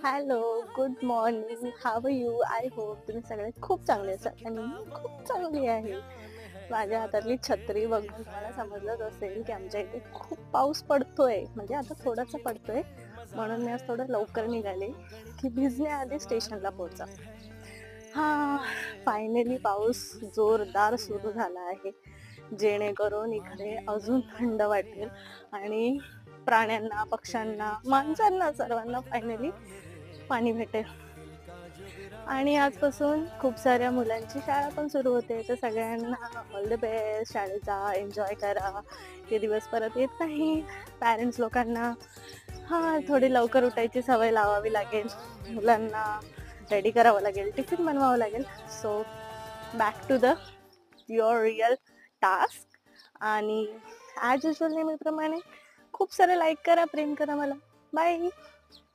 Hello, good morning. How are you? I hope तुम्ही सगळे खूप चांगले असाल आणि मी खूप चांगली आहे. माझ्या हातातली छत्री बघून तुम्हाला समजलंच असेल, की आमच्या इथे खूप पाऊस पडतोय. म्हणजे आता थोडासा पडतोय. म्हणून मी आज थोडं लवकर निघाले, की भिजण्याआधी स्टेशनला पोहोचा. हां, फायनली पाऊस जोरदार सुरू झाला आहे. जेणेकरून इकडे अजून थंड वाटेल आणि प्राण्यांना, पक्ष्यांना, माणसांना सर्वांना फायनली पाणी भेटेल. आणि आजपासून खूप साऱ्या मुलांची शाळा पण सुरू होते. तर सगळ्यांना ऑल द बेस्ट. शाळेत जा, एन्जॉय करा. ते दिवस परत येत नाहीत. पॅरेंट्स लोकांना थोडी लवकर उठायची सवय लावावी लागेल. मुलांना रेडी करावं लागेल, टिफिन बनवावं लागेल. So back to the your real task. आणि ॲज युजल नेहमीप्रमाणे खूप सारं लाईक करा, प्रेम करा मला. बाय.